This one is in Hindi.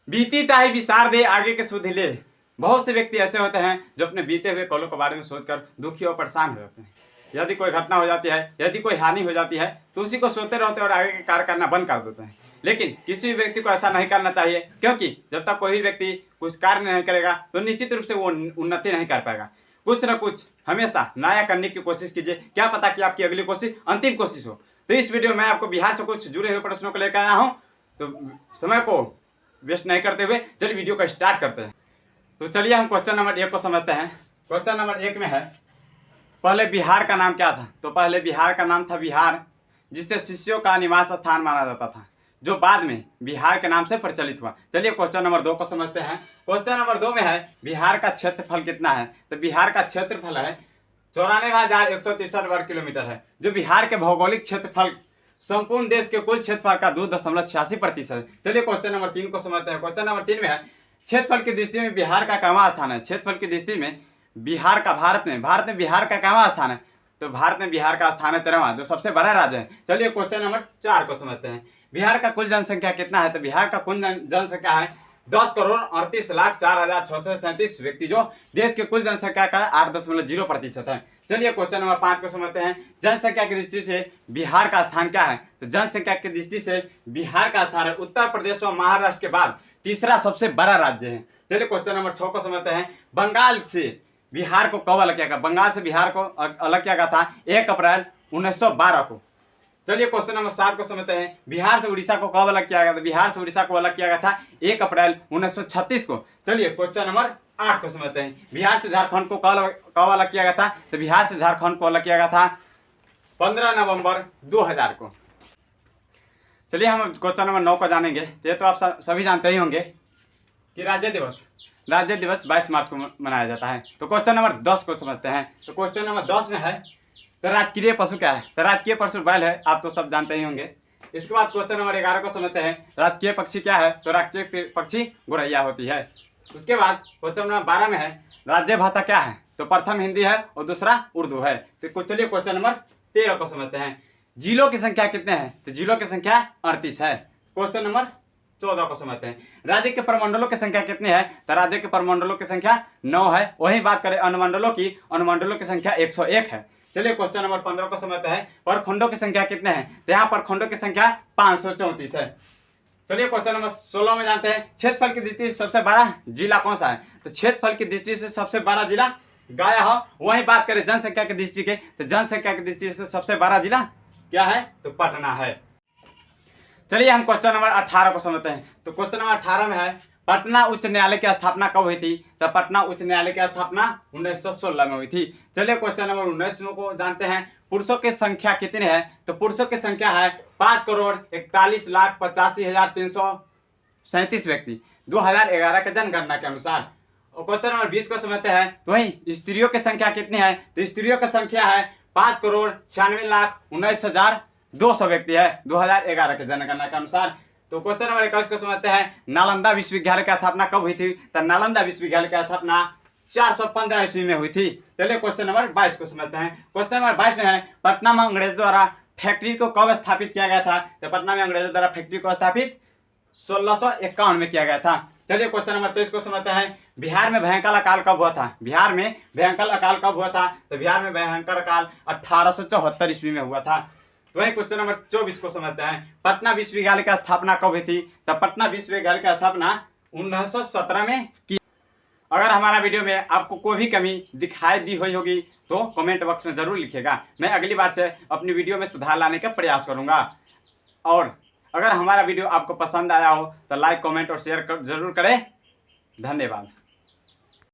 बीती ताही विसार दे आगे के सुध ले। बहुत से व्यक्ति ऐसे होते हैं जो अपने बीते हुए कलों के बारे में सोचकर दुखी और परेशान हो जाते हैं। यदि कोई घटना हो जाती है, यदि कोई हानि हो जाती है तो उसी को सोचते रहते हैं और आगे के कार्य करना बंद कर देते हैं। लेकिन किसी भी व्यक्ति को ऐसा नहीं करना चाहिए, क्योंकि जब तक कोई भी व्यक्ति कुछ कार्य नहीं करेगा तो निश्चित रूप से वो उन्नति नहीं कर पाएगा। कुछ न कुछ हमेशा नया करने की कोशिश कीजिए, क्या पता कि आपकी अगली कोशिश अंतिम कोशिश हो। तो इस वीडियो में आपको बिहार से कुछ जुड़े हुए प्रश्नों को लेकर आया हूँ। तो समय को वेस्ट नहीं करते हुए चलिए वीडियो को स्टार्ट करते हैं। तो चलिए हम क्वेश्चन नंबर 1 को समझते हैं। क्वेश्चन नंबर 1 में है, पहले बिहार का नाम क्या था? तो पहले बिहार का नाम था बिहार, जिससे शिष्यों का निवास स्थान माना जाता था, जो बाद में बिहार के नाम से प्रचलित हुआ। चलिए क्वेश्चन नंबर 2 को समझते हैं। क्वेश्चन नंबर 2 में है, बिहार का क्षेत्रफल कितना है? तो बिहार का क्षेत्रफल है 94,163 वर्ग किलोमीटर है, जो बिहार के भौगोलिक क्षेत्रफल संपूर्ण देश के कुल क्षेत्रफल का 2.86% है। चलिए क्वेश्चन नंबर 3 को समझते हैं। क्वेश्चन नंबर 3 में है, क्षेत्रफल की दृष्टि में बिहार का कहाँ स्थान है? क्षेत्रफल की दृष्टि में बिहार का भारत में बिहार का कहाँ स्थान है? तो भारत में बिहार का स्थान है 13वां, जो सबसे बड़ा राज्य है। चलिए क्वेश्चन नंबर 4 को समझते हैं। बिहार का कुल जनसंख्या कितना है? तो बिहार का कुल जनसंख्या है 10,38,04,637 व्यक्ति, जो देश के कुल जनसंख्या का 8.0% है। चलिए क्वेश्चन नंबर 5 को समझते हैं। जनसंख्या की दृष्टि से बिहार का स्थान क्या है? तो जनसंख्या की दृष्टि से बिहार का स्थान है उत्तर प्रदेश और महाराष्ट्र के बाद तीसरा सबसे बड़ा राज्य है। चलिए क्वेश्चन नंबर 6 को समझते हैं। बंगाल से बिहार को कब अलग किया गया? बंगाल से बिहार को अलग किया गया था 1 अप्रैल 1912 को। चलिए क्वेश्चन नंबर 7 को समझते हैं। बिहार से उड़ीसा को कब अलग किया गया था? बिहार से उड़ीसा को अलग किया गया था 1 अप्रैल 1936 को। चलिए क्वेश्चन नंबर 8 को समझते हैं। बिहार से झारखंड को कब अलग किया गया था? तो बिहार से झारखंड को अलग किया गया था 15 नवंबर 2000 को। चलिए हम क्वेश्चन नंबर 9 को जानेंगे। ये तो आप सभी जानते ही होंगे कि राज्य दिवस 22 मार्च को मनाया जाता है। तो क्वेश्चन नंबर 10 को समझते हैं। तो क्वेश्चन नंबर 10 में है, तो राजकीय पशु क्या है? तो राजकीय पशु बैल है, आप तो सब जानते ही होंगे। इसके बाद क्वेश्चन नंबर 11 को समझते हैं। राजकीय पक्षी क्या है? तो राजकीय पक्षी गौरैया होती है। उसके बाद क्वेश्चन नंबर 12 में है, राज्य भाषा क्या है? तो प्रथम हिंदी है और दूसरा उर्दू है। तो चलिए क्वेश्चन नंबर 13 को समझते हैं। जिलों की संख्या कितने हैं? तो जिलों की संख्या 38 है। क्वेश्चन नंबर 14 को समझते हैं। राज्य के प्रमंडलों की संख्या कितनी है? तो राज्य के प्रमंडलों की संख्या 9 है। वही बात करें अनुमंडलों की, अनुमंडलों की संख्या 101 है। चलिए क्वेश्चन नंबर 15 को समझते हैं। प्रखंडों की संख्या कितने हैं? तो यहाँ प्रखंडों की संख्या 534 है। चलिए क्वेश्चन नंबर 16 में जानते हैं, क्षेत्रफल की दृष्टि से सबसे बड़ा जिला कौन सा है? तो क्षेत्रफल की दृष्टि से सबसे बड़ा जिला गया है। वही बात करें जनसंख्या की दृष्टि के, तो जनसंख्या की दृष्टि से सबसे बड़ा जिला क्या है? तो पटना है। चलिए हम क्वेश्चन नंबर 18 को समझते हैं। तो क्वेश्चन नंबर 18 में है, पटना उच्च न्यायालय की स्थापना कब हुई थी? तो पटना उच्च न्यायालय की स्थापना 1916 में हुई थी। चलिए क्वेश्चन नंबर 19 को जानते हैं। पुरुषों की संख्या कितनी है? तो पुरुषों की संख्या है 5,41,85,337 व्यक्ति, 2011 के जनगणना के अनुसार। और क्वेश्चन नंबर 20 को समझते हैं। तो वही स्त्रियों की संख्या कितनी है? तो स्त्रियों की संख्या है 5,96,19,200 व्यक्ति है, 2011 के जनगणना के अनुसार। तो क्वेश्चन नंबर 21 को समझते हैं। नालंदा विश्वविद्यालय की स्थापना कब हुई थी? तो नालंदा विश्वविद्यालय की स्थापना 415 ईस्वी में हुई थी। चलिए क्वेश्चन नंबर 22 को समझते हैं। क्वेश्चन नंबर 22 में है, पटना में अंग्रेजों द्वारा फैक्ट्री को कब स्थापित किया गया था? तो पटना में अंग्रेजों द्वारा फैक्ट्री को स्थापित 1651 में किया गया था। चलिए क्वेश्चन नंबर 23 को समझते हैं। बिहार में भयंकर अकाल कब हुआ था? बिहार में भयंकर अकाल कब हुआ था? तो बिहार में भयंकर अकाल 1874 ईस्वी में हुआ था। तो वही क्वेश्चन नंबर 24 को समझते हैं। पटना विश्वविद्यालय की स्थापना कब हुई थी? तो पटना विश्वविद्यालय की स्थापना 1917 में की। अगर हमारा वीडियो में आपको कोई भी कमी दिखाई दी हुई होगी तो कमेंट बॉक्स में ज़रूर लिखिएगा। मैं अगली बार से अपनी वीडियो में सुधार लाने का प्रयास करूँगा। और अगर हमारा वीडियो आपको पसंद आया हो तो लाइक, कमेंट और शेयर जरूर करें। धन्यवाद।